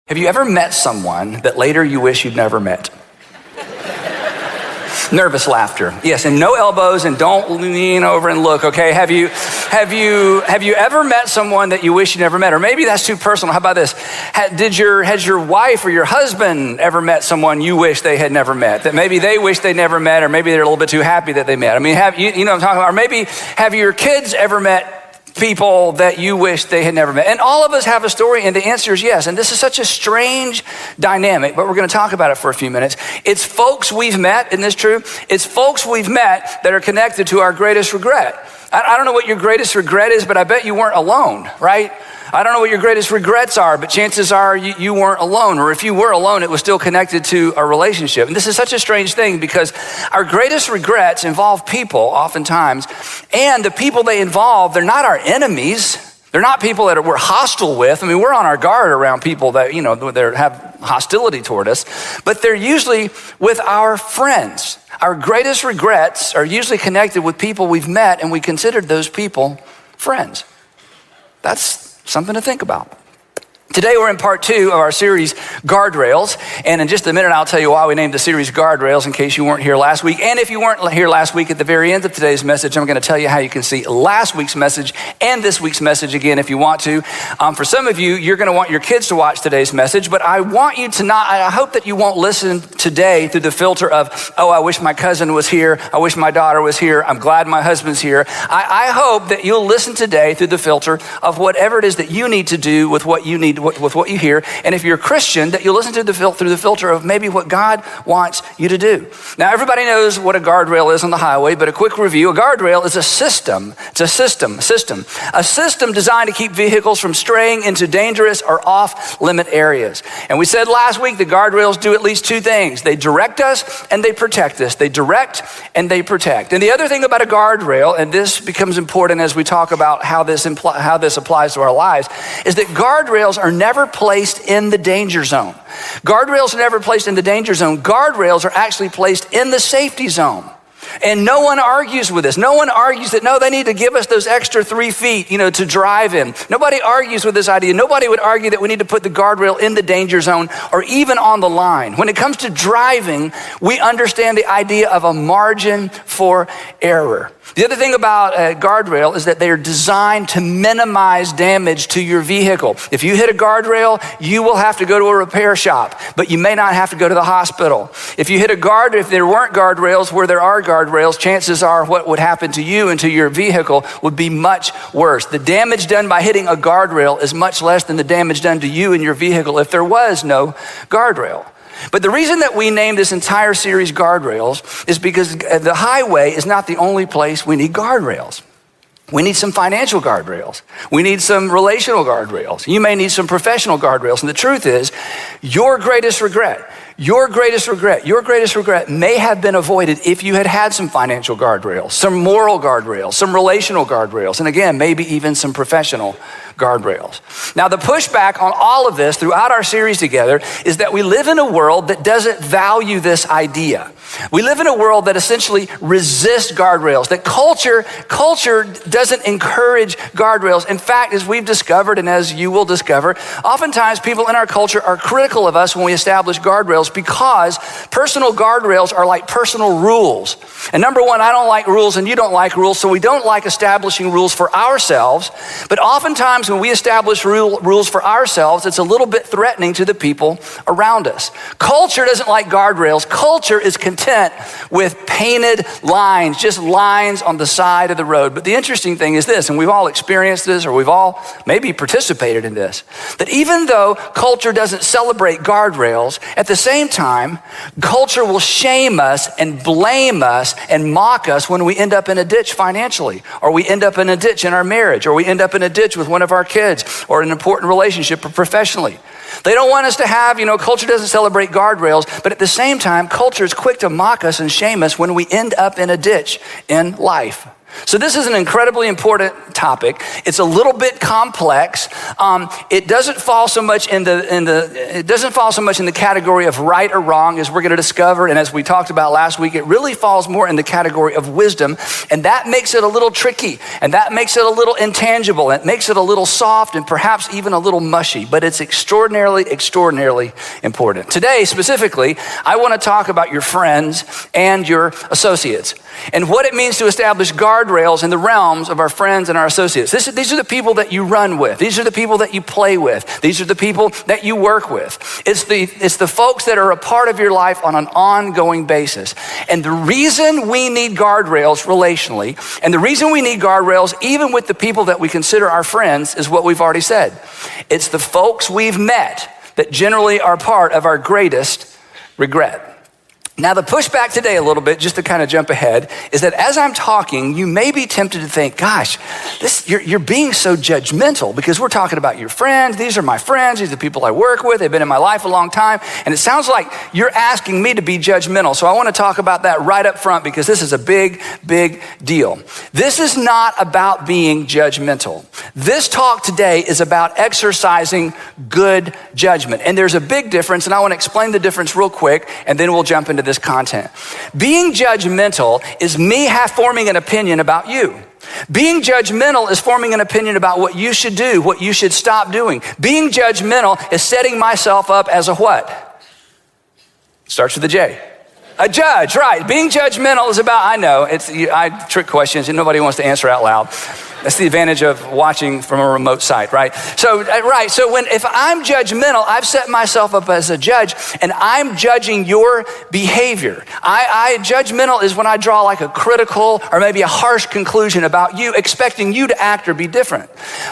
Have you ever met someone that later you wish you'd never met? Nervous laughter. Yes, and no elbows, and don't lean over and look, okay? Have you ever met someone that you wish you never met? Or maybe that's too personal. How about this? Has your wife or your husband ever met someone you wish they had never met? That maybe they wish they never met, or maybe they're a little bit too happy that they met. I mean, you know what I'm talking about? Or maybe have your kids ever met people that you wish they had never met? And all of us have a story, and the answer is yes. And this is such a strange dynamic, but we're going to talk about it for a few minutes. It's folks we've met, isn't this true? It's folks we've met that are connected to our greatest regret. I don't know what your greatest regret is, but I bet you weren't alone, right? I don't know what your greatest regrets are, but chances are you weren't alone. Or if you were alone, it was still connected to a relationship. And this is such a strange thing because our greatest regrets involve people oftentimes. And the people they involve, they're not our enemies. They're not people that we're hostile with. I mean, we're on our guard around people that, that have hostility toward us. But they're usually with our friends. Our greatest regrets are usually connected with people we've met, and we considered those people friends. That's something to think about. Today we're in part 2 of our series, Guardrails. And in just a minute, I'll tell you why we named the series Guardrails in case you weren't here last week. And if you weren't here last week, at the very end of today's message, I'm going to tell you how you can see last week's message and this week's message again if you want to. For some of you, you're going to want your kids to watch today's message, but I want you to not, I hope that you won't listen today through the filter of, oh, I wish my cousin was here. I wish my daughter was here. I'm glad my husband's here. I hope that you'll listen today through the filter of whatever it is that you need to do with what you need, with what you hear. And if you're a Christian, that you'll listen to through the filter of maybe what God wants you to do. Now, everybody knows what a guardrail is on the highway, but a quick review. A guardrail is a system. It's a system designed to keep vehicles from straying into dangerous or off-limit areas. And we said last week the guardrails do at least 2 things. They direct us and they protect us. They direct and they protect. And the other thing about a guardrail, and this becomes important as we talk about how this applies to our lives, is that guardrails are never placed in the danger zone. Guardrails are never placed in the danger zone. Guardrails are actually placed in the safety zone. And no one argues with this. No one argues that, no, they need to give us those extra 3 feet, to drive in. Nobody argues with this idea. Nobody would argue that we need to put the guardrail in the danger zone or even on the line. When it comes to driving, we understand the idea of a margin for error. The other thing about a guardrail is that they are designed to minimize damage to your vehicle. If you hit a guardrail, you will have to go to a repair shop, but you may not have to go to the hospital. If you hit if there weren't guardrails where there are guardrails, chances are what would happen to you and to your vehicle would be much worse. The damage done by hitting a guardrail is much less than the damage done to you and your vehicle if there was no guardrail. But the reason that we named this entire series Guardrails is because the highway is not the only place we need guardrails. We need some financial guardrails. We need some relational guardrails. You may need some professional guardrails. And the truth is, your greatest regret may have been avoided if you had some financial guardrails, some moral guardrails, some relational guardrails, and again, maybe even some professional guardrails. Now, the pushback on all of this throughout our series together is that we live in a world that doesn't value this idea. We live in a world that essentially resists guardrails, that culture doesn't encourage guardrails. In fact, as we've discovered and as you will discover, oftentimes people in our culture are critical of us when we establish guardrails because personal guardrails are like personal rules. And number one, I don't like rules and you don't like rules, so we don't like establishing rules for ourselves. But oftentimes when we establish rules for ourselves, it's a little bit threatening to the people around us. Culture doesn't like guardrails. Culture is content with painted lines, just lines on the side of the road. But the interesting thing is this, and we've all experienced this, or we've all maybe participated in this, that even though culture doesn't celebrate guardrails, at the same time, culture will shame us and blame us and mock us when we end up in a ditch financially, or we end up in a ditch in our marriage, or we end up in a ditch with one of our kids, or an important relationship or professionally. They don't want us to have, culture doesn't celebrate guardrails, but at the same time, culture is quick to mock us and shame us when we end up in a ditch in life. So this is an incredibly important topic. It's a little bit complex. It doesn't fall so much in the category of right or wrong as we're going to discover, and as we talked about last week, it really falls more in the category of wisdom, and that makes it a little tricky, and that makes it a little intangible, and it makes it a little soft and perhaps even a little mushy, but it's extraordinarily extraordinarily important. Today, specifically, I want to talk about your friends and your associates and what it means to establish guardrails in the realms of our friends and our associates. These are the people that you run with. These are the people that you play with. These are the people that you work with. It's the folks that are a part of your life on an ongoing basis. And the reason we need guardrails relationally, and the reason we need guardrails even with the people that we consider our friends is what we've already said. It's the folks we've met that generally are part of our greatest regret. Now, the pushback today a little bit, just to kind of jump ahead, is that as I'm talking, you may be tempted to think, gosh, you're being so judgmental because we're talking about your friends. These are my friends. These are the people I work with. They've been in my life a long time. And it sounds like you're asking me to be judgmental. So I want to talk about that right up front because this is a big, big deal. This is not about being judgmental. This talk today is about exercising good judgment. And there's a big difference, and I want to explain the difference real quick, and then we'll jump into this content. Being judgmental is me forming an opinion about you. Being judgmental is forming an opinion about what you should do, what you should stop doing. Being judgmental is setting myself up as a what? Starts with a J. A judge, right. Being judgmental is about, I trick questions and nobody wants to answer out loud. That's the advantage of watching from a remote site, right? So if I'm judgmental, I've set myself up as a judge and I'm judging your behavior. Judgmental is when I draw like a critical or maybe a harsh conclusion about you, expecting you to act or be different.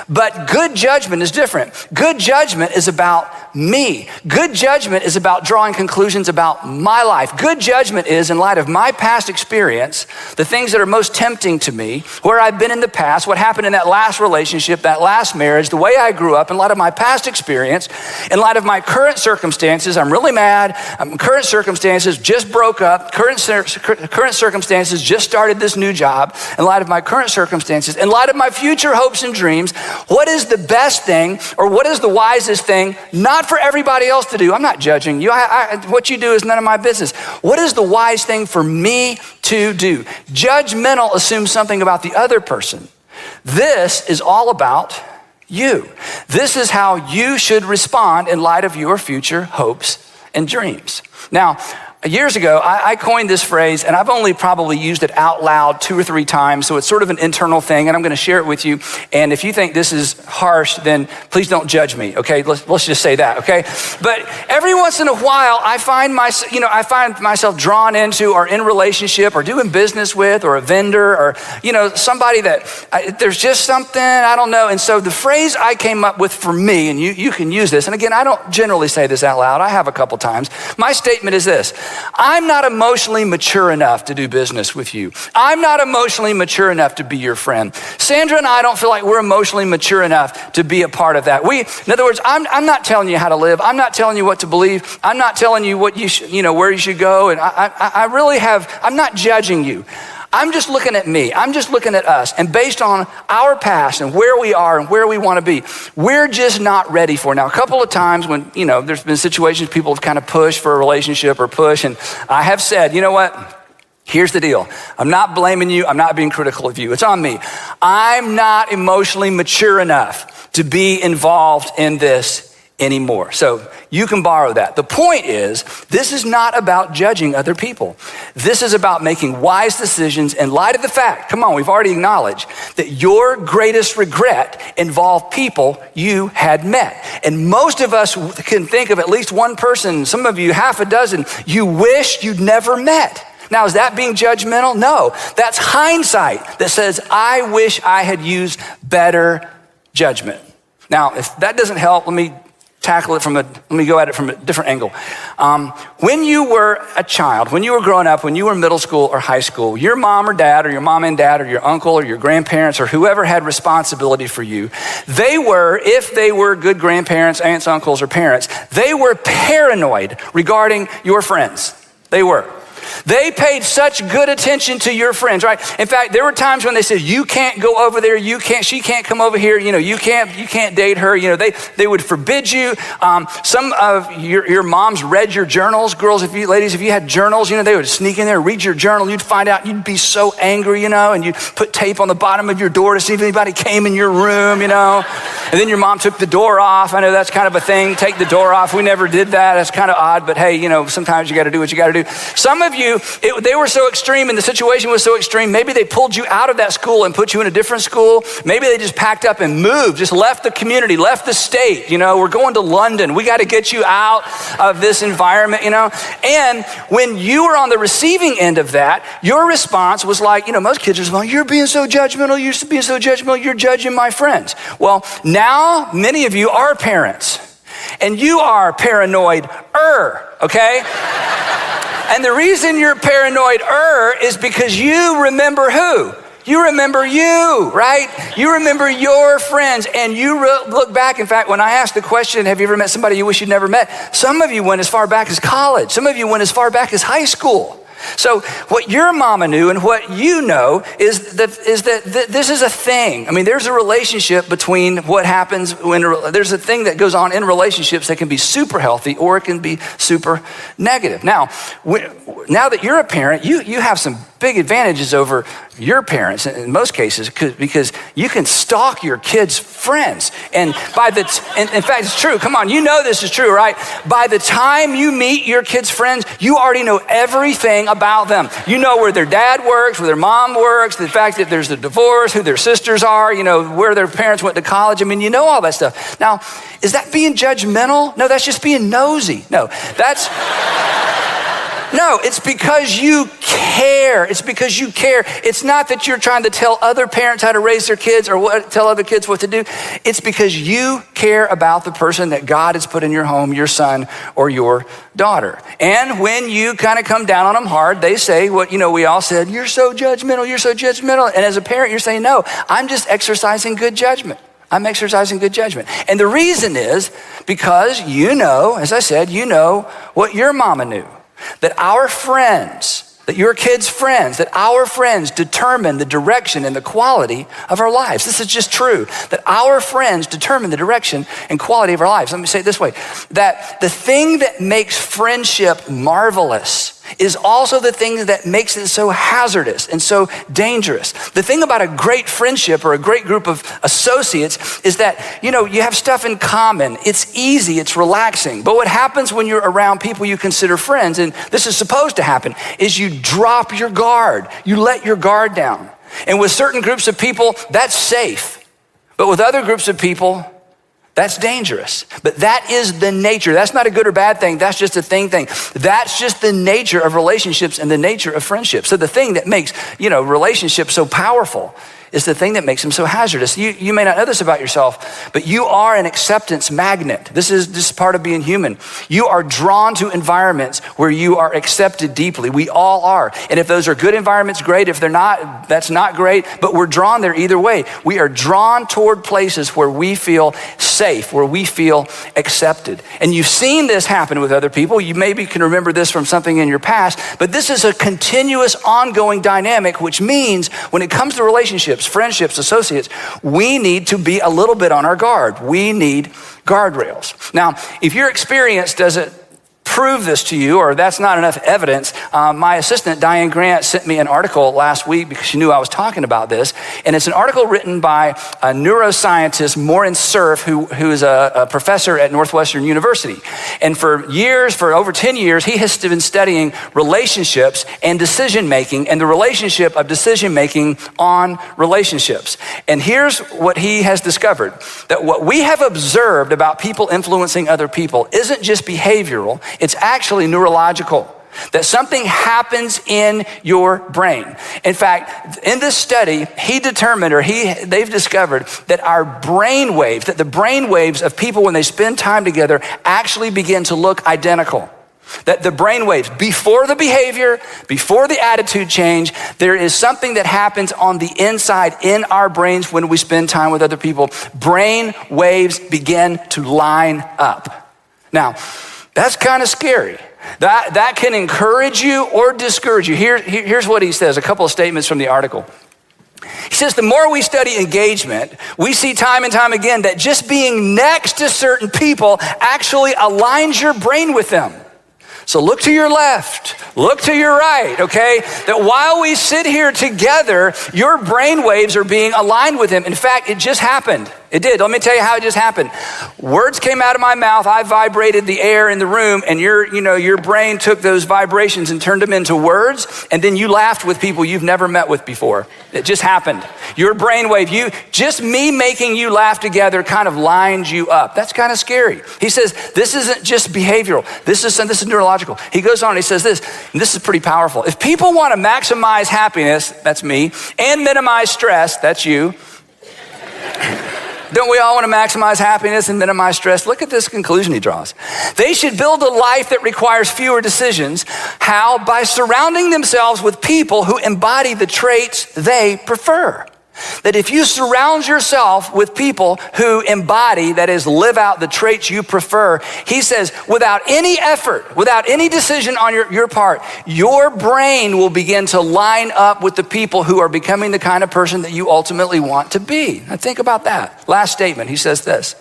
But good judgment is different. Good judgment is about me. Good judgment is about drawing conclusions about my life. Good judgment is, in light of my past experience, the things that are most tempting to me, where I've been in the past, what happened in that last relationship, that last marriage, the way I grew up, in light of my past experience, in light of my current circumstances. I'm really mad. Current circumstances just broke up. Current circumstances just started this new job. In light of my current circumstances, in light of my future hopes and dreams, what is the best thing or what is the wisest thing, not for everybody else to do? I'm not judging you. What you do is none of my business. What is the wise thing for me to do? Judgmental assumes something about the other person. This is all about you. This is how you should respond in light of your future hopes and dreams. Now, years ago, I coined this phrase, and I've only probably used it out loud 2 or 3 times, so it's sort of an internal thing, and I'm going to share it with you. And if you think this is harsh, then please don't judge me, okay? Let's just say that, okay? But every once in a while, I find myself drawn into or in relationship or doing business with or a vendor or, somebody that there's just something, I don't know. And so the phrase I came up with for me, and you can use this, and again, I don't generally say this out loud. I have a couple times. My statement is this: I'm not emotionally mature enough to do business with you. I'm not emotionally mature enough to be your friend. Sandra and I don't feel like we're emotionally mature enough to be a part of that. In other words, I'm not telling you how to live. I'm not telling you what to believe. I'm not telling you what you should, where you should go. And I'm not judging you. I'm just looking at me. I'm just looking at us. And based on our past and where we are and where we want to be, we're just not ready for it. Now, a couple of times when, there's been situations people have kind of pushed for a relationship or push. And I have said, you know what? Here's the deal. I'm not blaming you. I'm not being critical of you. It's on me. I'm not emotionally mature enough to be involved in this anymore. So you can borrow that. The point is, this is not about judging other people. This is about making wise decisions in light of the fact, come on, we've already acknowledged that your greatest regret involved people you had met. And most of us can think of at least one person, some of you half a dozen, you wished you'd never met. Now, is that being judgmental? No, that's hindsight that says, I wish I had used better judgment. Now, if that doesn't help, let me go at it from a different angle. When you were a child, when you were growing up, when you were middle school or high school, your mom or dad or your mom and dad or your uncle or your grandparents or whoever had responsibility for you, if they were good grandparents, aunts, uncles, or parents, they were paranoid regarding your friends. They were. They paid such good attention to your friends, right? In fact, there were times when they said, you can't go over there, she can't come over here, you can't date her. They would forbid you. Some of your moms read your journals. Girls, ladies, if you had journals, they would sneak in there, read your journal. You'd find out, you'd be so angry, and you'd put tape on the bottom of your door to see if anybody came in your room, And then your mom took the door off. I know that's kind of a thing, take the door off. We never did that. That's kind of odd, but hey, sometimes you got to do what you got to do. Some of you, they were so extreme and the situation was so extreme, maybe they pulled you out of that school and put you in a different school. Maybe they just packed up and moved, just left the community, left the state. We're going to London. We got to get you out of this environment, And when you were on the receiving end of that, your response was like, most kids are like, you're being so judgmental, you're judging my friends. Well, now many of you are parents and you are paranoid-er, okay? And the reason you're paranoid-er is because you remember who? You remember you, right? You remember your friends and you look back. In fact, when I asked the question, have you ever met somebody you wish you'd never met? Some of you went as far back as college. Some of you went as far back as high school. So what your mama knew and what you know is that this is a thing. I mean, there's a relationship between what happens when there's a thing that goes on in relationships that can be super healthy or it can be super negative. Now that you're a parent, you have some big advantages over your parents in most cases because you can stalk your kids' friends. And in fact, it's true. Come on, this is true, right? By the time you meet your kids' friends, you already know everything about them. You know where their dad works, where their mom works, the fact that there's a divorce, who their sisters are, where their parents went to college. I mean, you know all that stuff. Now, is that being judgmental? No, that's just being nosy. No, it's because you care. It's because you care. It's not that you're trying to tell other parents how to raise their kids or tell other kids what to do. It's because you care about the person that God has put in your home, your son or your daughter. And when you kind of come down on them hard, they say what, we all said, you're so judgmental, you're so judgmental. And as a parent, you're saying, no, I'm just exercising good judgment. I'm exercising good judgment. And the reason is because as I said, what your mama knew. That our friends, that your kids' friends, that our friends determine the direction and the quality of our lives. This is just true, that our friends determine the direction and quality of our lives. Let me say it this way, that the thing that makes friendship marvelous is also the thing that makes it so hazardous and so dangerous. The thing about a great friendship or a great group of associates is that, you have stuff in common. It's easy, it's relaxing. But what happens when you're around people you consider friends, and this is supposed to happen, is you drop your guard. You let your guard down. And with certain groups of people, that's safe. But with other groups of people, that's dangerous. But that is the nature. That's not a good or bad thing. That's just a thing. That's just the nature of relationships and the nature of friendships. So the thing that makes, relationships so powerful is the thing that makes them so hazardous. You may not know this about yourself, but you are an acceptance magnet. This is part of being human. You are drawn to environments where you are accepted deeply. We all are. And if those are good environments, great. If they're not, that's not great, but we're drawn there either way. We are drawn toward places where we feel safe, where we feel accepted. And you've seen this happen with other people. You maybe can remember this from something in your past, but this is a continuous, ongoing dynamic, which means when it comes to relationships, friendships, associates, we need to be a little bit on our guard. We need guardrails. Now, if your experience doesn't prove this to you, or that's not enough evidence, my assistant, Diane Grant, sent me an article last week because she knew I was talking about this. And it's an article written by a neuroscientist, Maureen Cerf, who is a professor at Northwestern University. And for over 10 years, he has been studying relationships and decision-making and the relationship of decision-making on relationships. And here's what he has discovered, that what we have observed about people influencing other people isn't just behavioral, it's actually neurological, that something happens in your brain. In fact, in this study, they've discovered that the brain waves of people when they spend time together actually begin to look identical. That the brain waves, before the behavior, before the attitude change, there is something that happens on the inside in our brains when we spend time with other people. Brain waves begin to line up. Now, that's kind of scary That can encourage you or discourage you. Here's what he says, a couple of statements from the article. He says, the more we study engagement, we see time and time again that just being next to certain people actually aligns your brain with them. So look to your left, look to your right, okay? That while we sit here together, your brain waves are being aligned with him. In fact, it just happened. It did. Let me tell you how it just happened. Words came out of my mouth. I vibrated the air in the room, and your brain took those vibrations and turned them into words, and then you laughed with people you've never met with before. It just happened. Your brain wave, just me making you laugh together kind of lined you up. That's kind of scary. He says, this isn't just behavioral. This is neurological. He goes on and he says this, and this is pretty powerful. If people want to maximize happiness, that's me, and minimize stress, that's you. Don't we all want to maximize happiness and minimize stress? Look at this conclusion he draws. They should build a life that requires fewer decisions. How? By surrounding themselves with people who embody the traits they prefer. That if you surround yourself with people who embody, that is, live out the traits you prefer, he says, without any effort, without any decision on your part, your brain will begin to line up with the people who are becoming the kind of person that you ultimately want to be. Now think about that. Last statement, he says this.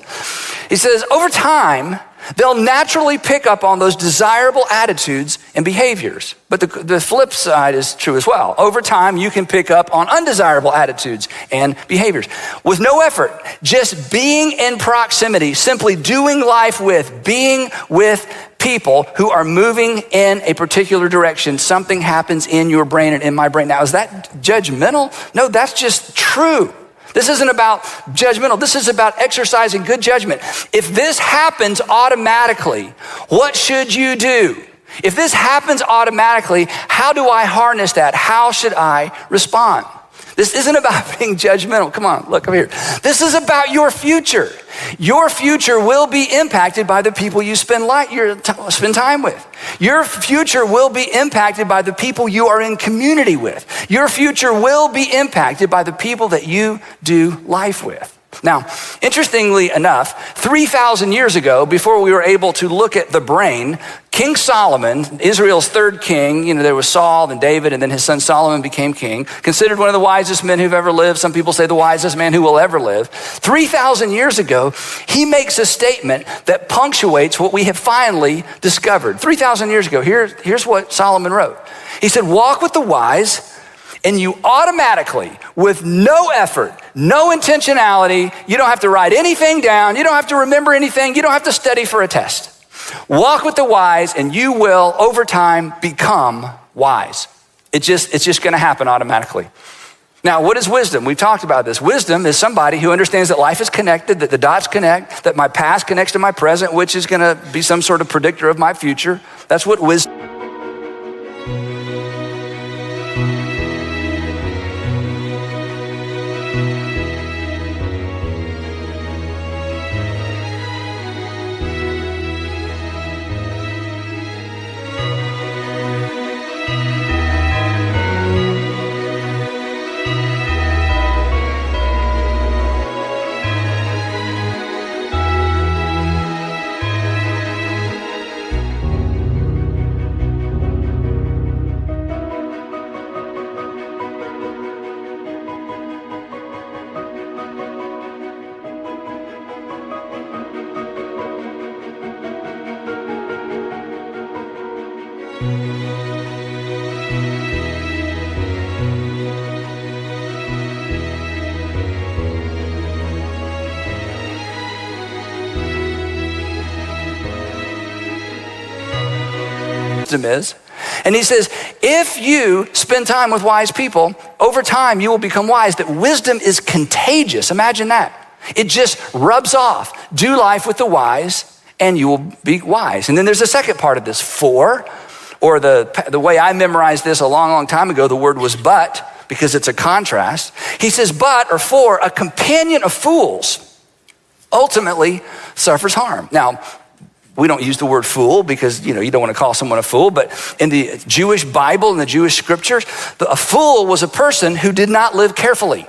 He says, over time, they'll naturally pick up on those desirable attitudes and behaviors. But the flip side is true as well. Over time, you can pick up on undesirable attitudes and behaviors. With no effort, just being in proximity, simply doing life with, being with people who are moving in a particular direction, something happens in your brain and in my brain. Now, is that judgmental? No, that's just true. This isn't about judgmental. This is about exercising good judgment. If this happens automatically, what should you do? If this happens automatically, how do I harness that? How should I respond? This isn't about being judgmental. Come on, look over here. This is about your future. Your future will be impacted by the people you spend time with. Your future will be impacted by the people you are in community with. Your future will be impacted by the people that you do life with. Now, interestingly enough, 3,000 years ago, before we were able to look at the brain, King Solomon, Israel's third king, there was Saul and David, and then his son Solomon became king, considered one of the wisest men who've ever lived. Some people say the wisest man who will ever live. 3,000 years ago, he makes a statement that punctuates what we have finally discovered. 3,000 years ago, here's what Solomon wrote. He said, walk with the wise, and you automatically, with no effort, no intentionality, you don't have to write anything down, you don't have to remember anything, you don't have to study for a test. Walk with the wise and you will, over time, become wise. It's just gonna happen automatically. Now, what is wisdom? We've talked about this. Wisdom is somebody who understands that life is connected, that the dots connect, that my past connects to my present, which is gonna be some sort of predictor of my future. That's what wisdom is. And he says, if you spend time with wise people, over time you will become wise. That wisdom is contagious. Imagine that. It just rubs off. Do life with the wise and you will be wise. And then there's a second part of this, for, or the way I memorized this a long, long time ago, the word was but, because it's a contrast. He says, but, or for, a companion of fools ultimately suffers harm. Now, we don't use the word fool because, you don't want to call someone a fool, but in the Jewish Bible, in the Jewish scriptures, a fool was a person who did not live carefully,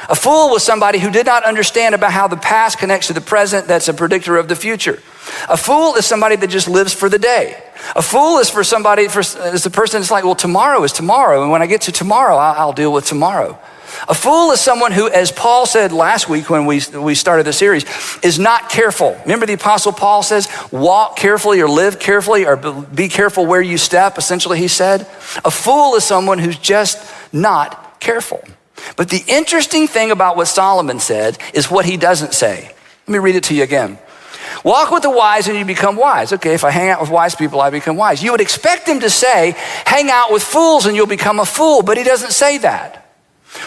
A fool was somebody who did not understand about how the past connects to the present. That's a predictor of the future. A fool is somebody that just lives for the day. A fool is is the person that's like, well, tomorrow is tomorrow. And when I get to tomorrow, I'll deal with tomorrow. A fool is someone who, as Paul said last week when we started the series, is not careful. Remember the Apostle Paul says, walk carefully or live carefully or be careful where you step, essentially he said. A fool is someone who's just not careful. But the interesting thing about what Solomon said is what he doesn't say. Let me read it to you again. Walk with the wise and you become wise. Okay, if I hang out with wise people, I become wise. You would expect him to say, hang out with fools and you'll become a fool, but he doesn't say that.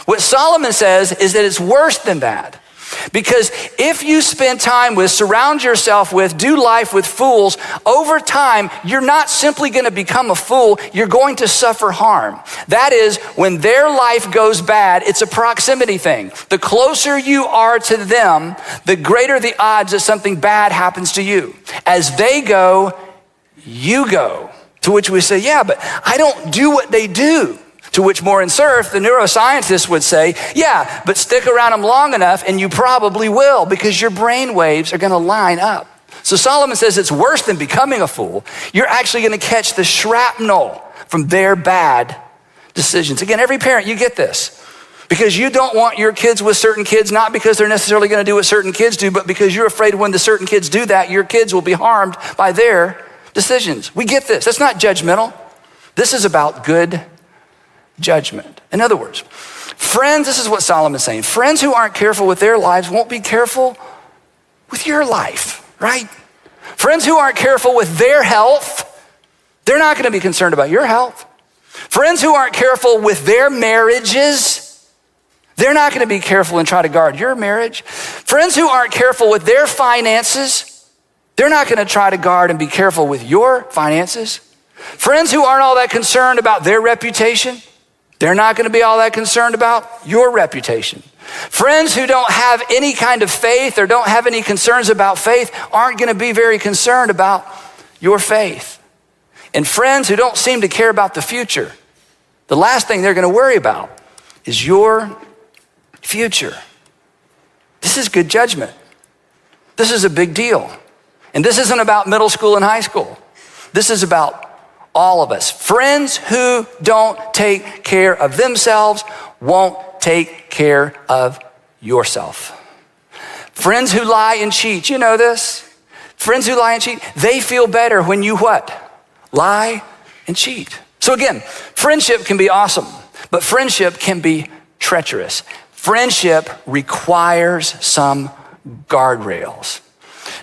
What Solomon says is that it's worse than that. Because if you spend time with, surround yourself with, do life with fools, over time, you're not simply going to become a fool, you're going to suffer harm. That is, when their life goes bad, it's a proximity thing. The closer you are to them, the greater the odds that something bad happens to you. As they go, you go. To which we say, yeah, but I don't do what they do. To which Morin Cerf, the neuroscientist, would say, yeah, but stick around them long enough and you probably will because your brain waves are going to line up. So Solomon says it's worse than becoming a fool. You're actually going to catch the shrapnel from their bad decisions. Again, every parent, you get this. Because you don't want your kids with certain kids, not because they're necessarily going to do what certain kids do, but because you're afraid when the certain kids do that, your kids will be harmed by their decisions. We get this. That's not judgmental. This is about good judgment. In other words, friends, this is what Solomon's saying. Friends who aren't careful with their lives won't be careful with your life, right? Friends who aren't careful with their health, they're not going to be concerned about your health. Friends who aren't careful with their marriages, they're not going to be careful and try to guard your marriage. Friends who aren't careful with their finances, they're not going to try to guard and be careful with your finances. Friends who aren't all that concerned about their reputation, they're not going to be all that concerned about your reputation. Friends who don't have any kind of faith or don't have any concerns about faith aren't going to be very concerned about your faith. And friends who don't seem to care about the future, the last thing they're going to worry about is your future. This is good judgment. This is a big deal. And this isn't about middle school and high school. This is about all of us. Friends who don't take care of themselves won't take care of yourself. Friends who lie and cheat, you know this. Friends who lie and cheat, they feel better when you what? Lie and cheat. So again, friendship can be awesome, but friendship can be treacherous. Friendship requires some guardrails.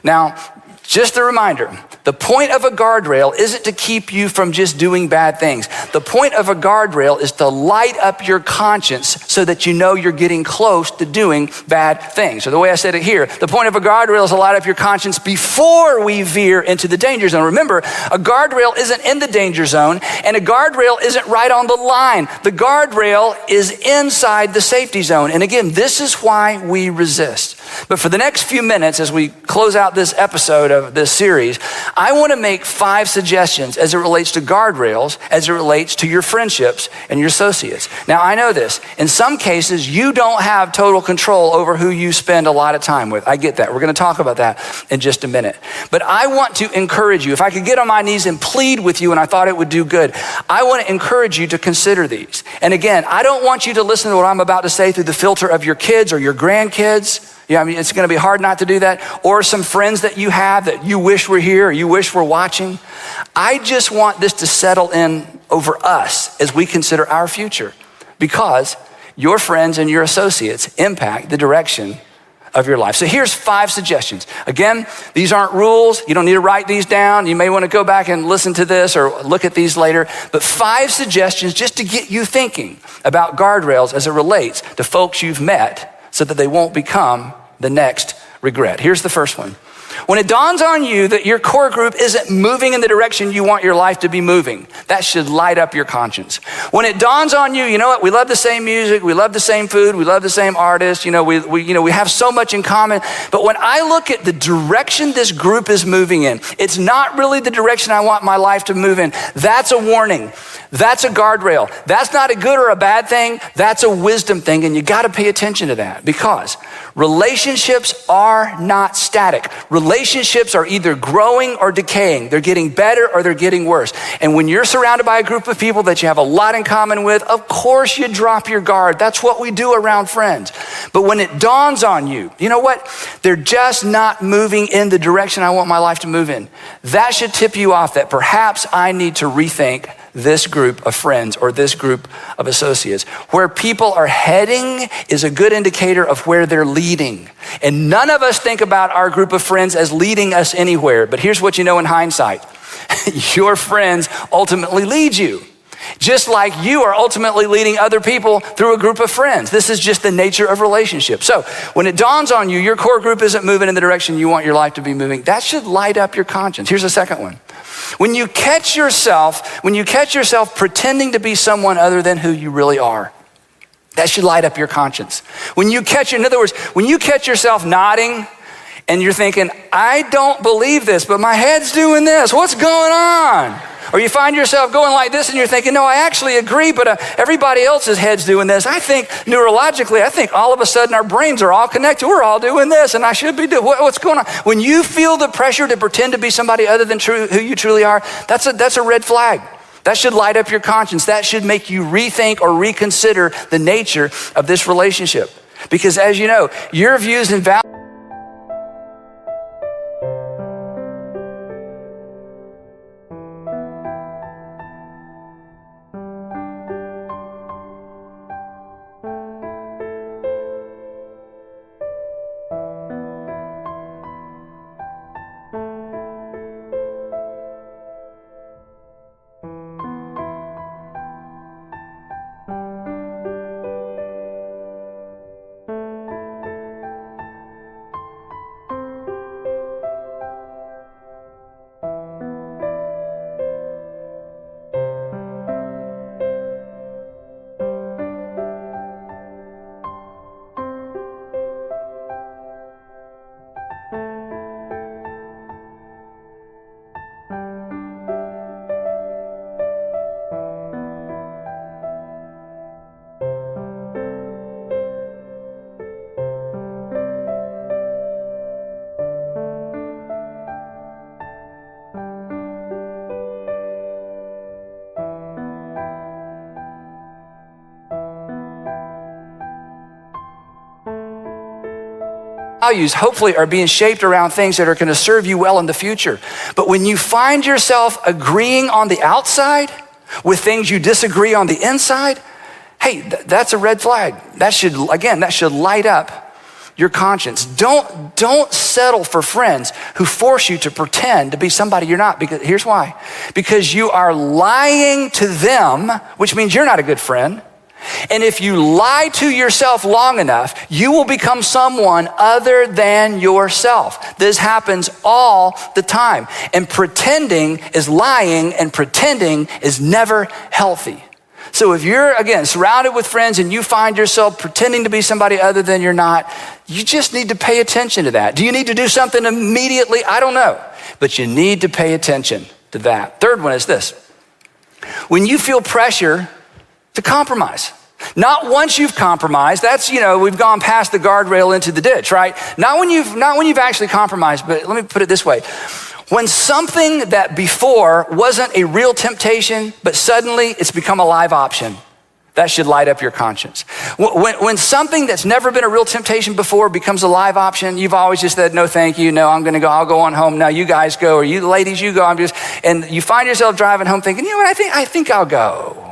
Now, just a reminder, the point of a guardrail isn't to keep you from just doing bad things. The point of a guardrail is to light up your conscience so that you know you're getting close to doing bad things. So the way I said it here, the point of a guardrail is to light up your conscience before we veer into the danger zone. Remember, a guardrail isn't in the danger zone and a guardrail isn't right on the line. The guardrail is inside the safety zone. And again, this is why we resist. But for the next few minutes, as we close out this episode of this series, I want to make 5 suggestions as it relates to guardrails, as it relates to your friendships and your associates. Now, I know this. In some cases, you don't have total control over who you spend a lot of time with. I get that. We're going to talk about that in just a minute. But I want to encourage you. If I could get on my knees and plead with you, and I thought it would do good, I want to encourage you to consider these. And again, I don't want you to listen to what I'm about to say through the filter of your kids or your grandkids. Yeah, I mean, it's going to be hard not to do that. Or some friends that you have that you wish were here or you wish were watching. I just want this to settle in over us as we consider our future, because your friends and your associates impact the direction of your life. So here's 5 suggestions. Again, these aren't rules. You don't need to write these down. You may want to go back and listen to this or look at these later. But 5 suggestions just to get you thinking about guardrails as it relates to folks you've met so that they won't become the next regret. Here's the first one. When it dawns on you that your core group isn't moving in the direction you want your life to be moving, that should light up your conscience. When it dawns on you, you know what? We love the same music, we love the same food, we love the same artists. We have so much in common. But when I look at the direction this group is moving in, it's not really the direction I want my life to move in. That's a warning. That's a guardrail. That's not a good or a bad thing. That's a wisdom thing, and you got to pay attention to that because relationships are not static. Relationships are either growing or decaying. They're getting better or they're getting worse. And when you're surrounded by a group of people that you have a lot in common with, of course you drop your guard. That's what we do around friends. But when it dawns on you, you know what? They're just not moving in the direction I want my life to move in. That should tip you off that perhaps I need to rethink this group of friends or this group of associates. Where people are heading is a good indicator of where they're leading. And none of us think about our group of friends as leading us anywhere. But here's what you know in hindsight. Your friends ultimately lead you. Just like you are ultimately leading other people through a group of friends. This is just the nature of relationships. So when it dawns on you, your core group isn't moving in the direction you want your life to be moving, that should light up your conscience. Here's the second one. When you catch yourself pretending to be someone other than who you really are, that should light up your conscience. In other words, when you catch yourself nodding and you're thinking, I don't believe this, but my head's doing this. What's going on? Or you find yourself going like this and you're thinking, no, I actually agree, but everybody else's head's doing this. I think neurologically, all of a sudden our brains are all connected. We're all doing this and I should be doing, what's going on? When you feel the pressure to pretend to be somebody other than who you truly are, that's a red flag. That should light up your conscience. That should make you rethink or reconsider the nature of this relationship. Because as you know, your views and values hopefully are being shaped around things that are going to serve you well in the future. But when you find yourself agreeing on the outside with things you disagree on the inside, hey, that's a red flag. That should light up your conscience. Don't settle for friends who force you to pretend to be somebody you're not. Because here's why. Because you are lying to them, which means you're not a good friend. And if you lie to yourself long enough, you will become someone other than yourself. This happens all the time. And pretending is lying, and pretending is never healthy. So if you're, again, surrounded with friends and you find yourself pretending to be somebody other than you're not, you just need to pay attention to that. Do you need to do something immediately? I don't know. But you need to pay attention to that. Third one is this. When you feel pressure to compromise. Not once you've compromised. That's, we've gone past the guardrail into the ditch, right? Not when you've actually compromised, but let me put it this way. When something that before wasn't a real temptation, but suddenly it's become a live option, that should light up your conscience. When something that's never been a real temptation before becomes a live option, you've always just said, no, thank you. No, I'm going to go. I'll go on home. No, you guys go. Or you ladies, you go. And you find yourself driving home thinking, you know what? I think I'll go.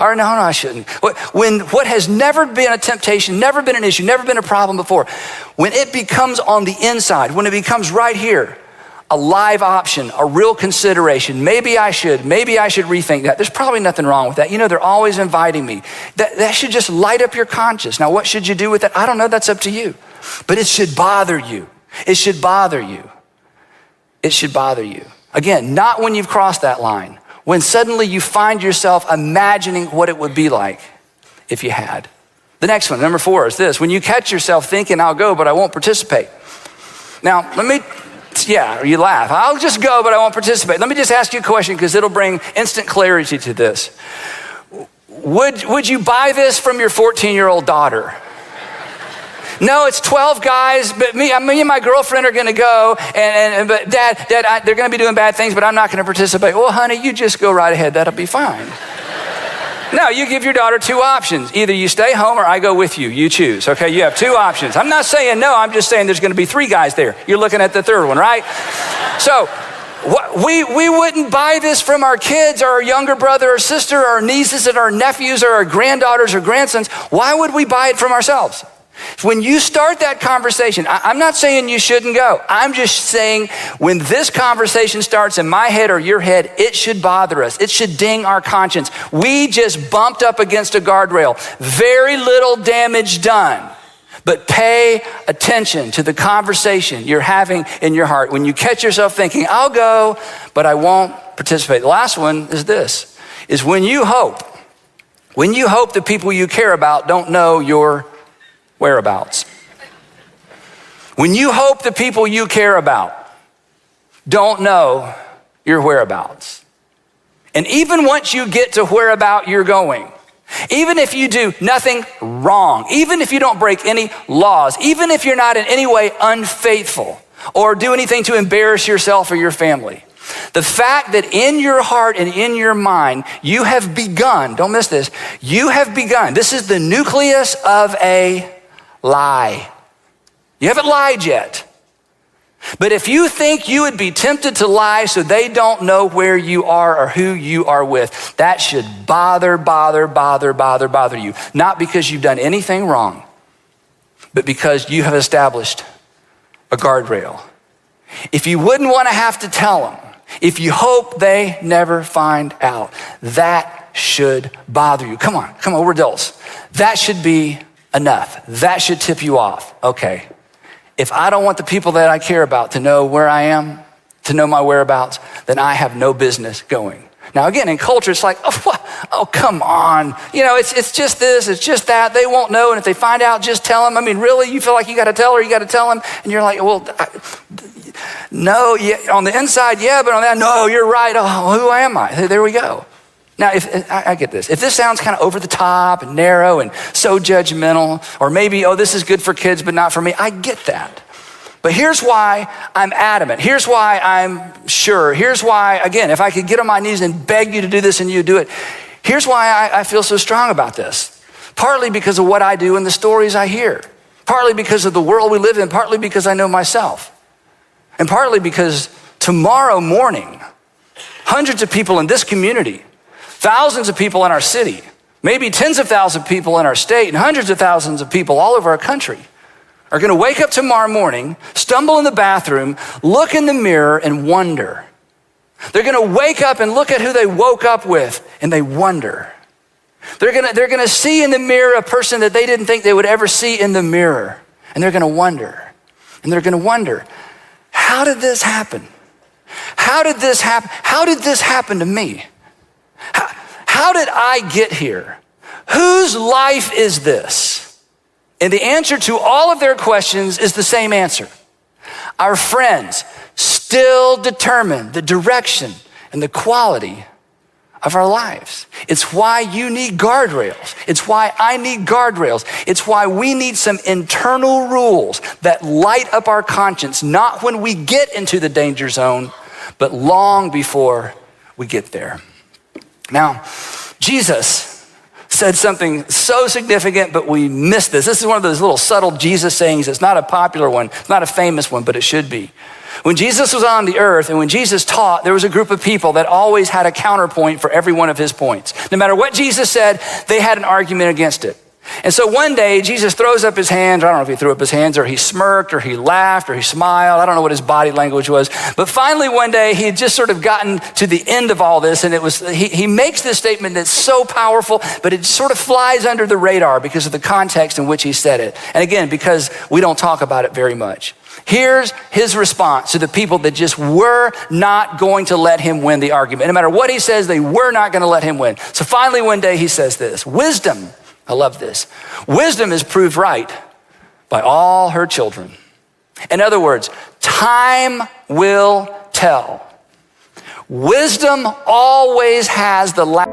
Or no, I shouldn't. When what has never been a temptation, never been an issue, never been a problem before, when it becomes on the inside, when it becomes right here, a live option, a real consideration, maybe I should rethink that. There's probably nothing wrong with that. They're always inviting me. That should just light up your conscience. Now, what should you do with that? I don't know. That's up to you. But it should bother you. It should bother you. it should bother you. Again, not when you've crossed that line, when suddenly you find yourself imagining what it would be like if you had. The next one, number 4, is this. When you catch yourself thinking, I'll go, but I won't participate. Now, you laugh. I'll just go, but I won't participate. Let me just ask you a question because it'll bring instant clarity to this. Would you buy this from your 14-year-old daughter? No, it's 12 guys, but me and my girlfriend are gonna go, but Dad, they're gonna be doing bad things, but I'm not gonna participate. Well, honey, you just go right ahead, that'll be fine. No, you give your daughter 2 options. Either you stay home or I go with you. You choose, okay? You have 2 options. I'm not saying no, I'm just saying there's gonna be 3 guys there. You're looking at the 3rd one, right? So, we wouldn't buy this from our kids or our younger brother or sister or our nieces and our nephews or our granddaughters or grandsons. Why would we buy it from ourselves? When you start that conversation, I'm not saying you shouldn't go. I'm just saying when this conversation starts in my head or your head, it should bother us. It should ding our conscience. We just bumped up against a guardrail. Very little damage done. But pay attention to the conversation you're having in your heart. When you catch yourself thinking, I'll go, but I won't participate. The last one is this, is when you hope the people you care about don't know your whereabouts. When you hope the people you care about don't know your whereabouts. And even once you get to whereabout you're going, even if you do nothing wrong, even if you don't break any laws, even if you're not in any way unfaithful or do anything to embarrass yourself or your family, the fact that in your heart and in your mind, you have begun, don't miss this, you have begun, this is the nucleus of a lie. You haven't lied yet. But if you think you would be tempted to lie so they don't know where you are or who you are with, that should bother you. Not because you've done anything wrong, but because you have established a guardrail. If you wouldn't want to have to tell them, if you hope they never find out, that should bother you. Come on, we're adults. That should be enough. That should tip you off. Okay. If I don't want the people that I care about to know where I am, to know my whereabouts, then I have no business going. Now again, in culture, it's like, oh, come on. You know, it's just this, it's just that. They won't know, and if they find out, just tell them. I mean, really? You feel like you got to tell her, you got to tell them? And you're like, well, no, yeah, on the inside, yeah, but on that, no, you're right. Oh, who am I? There we go. Now, if I get this. If this sounds kind of over the top and narrow and so judgmental, or maybe, this is good for kids, but not for me, I get that. But here's why I'm adamant. Here's why I'm sure. Here's why, again, if I could get on my knees and beg you to do this and you do it, here's why I feel so strong about this. Partly because of what I do and the stories I hear. Partly because of the world we live in. Partly because I know myself. And partly because tomorrow morning, hundreds of people in this community, thousands of people in our city, maybe tens of thousands of people in our state, and hundreds of thousands of people all over our country are gonna wake up tomorrow morning, stumble in the bathroom, look in the mirror and wonder. They're gonna wake up and look at who they woke up with and they wonder. They're gonna see in the mirror a person that they didn't think they would ever see in the mirror. And they're gonna wonder. And they're gonna wonder, how did this happen? How did this happen? How did this happen to me? How did I get here? Whose life is this? And the answer to all of their questions is the same answer. Our friends still determine the direction and the quality of our lives. It's why you need guardrails. It's why I need guardrails. It's why we need some internal rules that light up our conscience, not when we get into the danger zone, but long before we get there. Now, Jesus said something so significant, but we missed this. This is one of those little subtle Jesus sayings. It's not a popular one. It's not a famous one, but it should be. When Jesus was on the earth and when Jesus taught, there was a group of people that always had a counterpoint for every one of his points. No matter what Jesus said, they had an argument against it. And so one day, Jesus throws up his hands. I don't know if he threw up his hands or he smirked or he laughed or he smiled. I don't know what his body language was. But finally one day, he had just sort of gotten to the end of all this. And he makes this statement that's so powerful, but it sort of flies under the radar because of the context in which he said it. And again, because we don't talk about it very much. Here's his response to the people that just were not going to let him win the argument. No matter what he says, they were not going to let him win. So finally one day he says this, wisdom, I love this, wisdom is proved right by all her children. In other words, time will tell. Wisdom always has the last.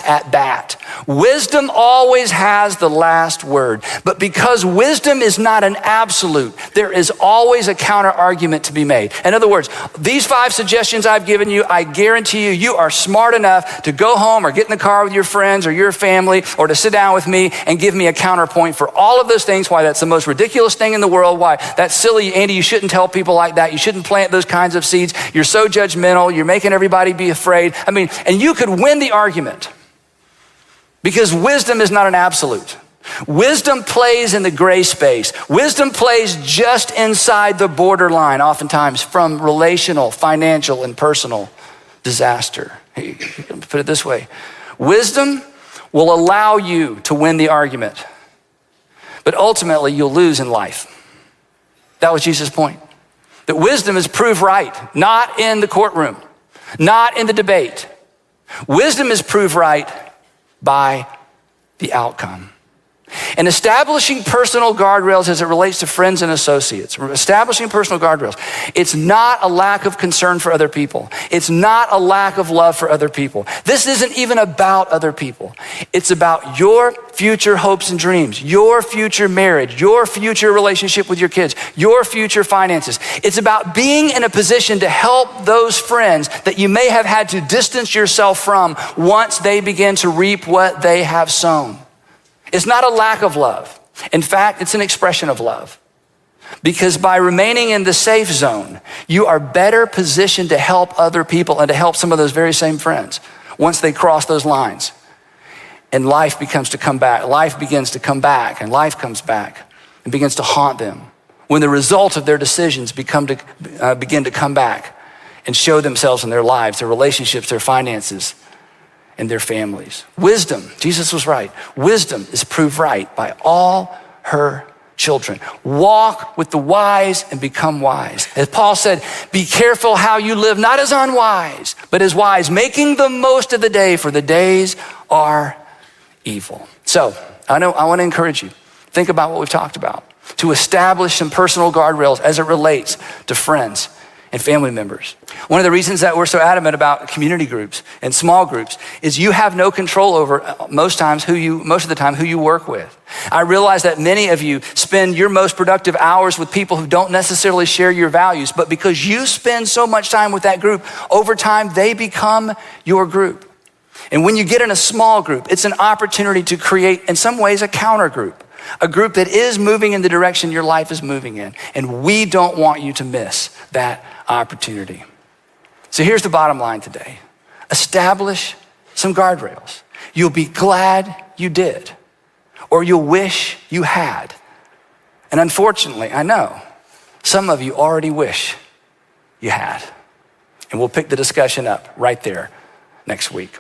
At bat. Wisdom always has the last word. But because wisdom is not an absolute, there is always a counter argument to be made. In other words, these 5 suggestions I've given you, I guarantee you, you are smart enough to go home or get in the car with your friends or your family or to sit down with me and give me a counterpoint for all of those things, why that's the most ridiculous thing in the world, why that's silly, Andy, you shouldn't tell people like that. You shouldn't plant those kinds of seeds. You're so judgmental. You're making everybody be afraid. I mean, and you could win the argument. Because wisdom is not an absolute. Wisdom plays in the gray space. Wisdom plays just inside the borderline, oftentimes from relational, financial, and personal disaster. Put it this way. Wisdom will allow you to win the argument, but ultimately you'll lose in life. That was Jesus' point. That wisdom is proved right, not in the courtroom, not in the debate. Wisdom is proved right by the outcome. And establishing personal guardrails as it relates to friends and associates, establishing personal guardrails, it's not a lack of concern for other people. It's not a lack of love for other people. This isn't even about other people. It's about your future hopes and dreams, your future marriage, your future relationship with your kids, your future finances. It's about being in a position to help those friends that you may have had to distance yourself from once they begin to reap what they have sown. It's not a lack of love. In fact, it's an expression of love. Because by remaining in the safe zone, you are better positioned to help other people and to help some of those very same friends once they cross those lines. And life begins to come back. Life begins to come back, and life comes back and begins to haunt them when the results of their decisions begin to come back and show themselves in their lives, their relationships, their finances, and their families. Wisdom, Jesus was right. Wisdom is proved right by all her children. Walk with the wise and become wise. As Paul said, be careful how you live, not as unwise, but as wise, making the most of the day, for the days are evil. So I want to encourage you, think about what we've talked about, to establish some personal guardrails as it relates to friends and family members. One of the reasons that we're so adamant about community groups and small groups is you have no control over most of the time who you work with. I realize that many of you spend your most productive hours with people who don't necessarily share your values, but because you spend so much time with that group, over time they become your group. And when you get in a small group, it's an opportunity to create, in some ways, a counter group. A group that is moving in the direction your life is moving in. And we don't want you to miss that opportunity. So here's the bottom line today. Establish some guardrails. You'll be glad you did, or you'll wish you had. And unfortunately, I know, some of you already wish you had. And we'll pick the discussion up right there next week.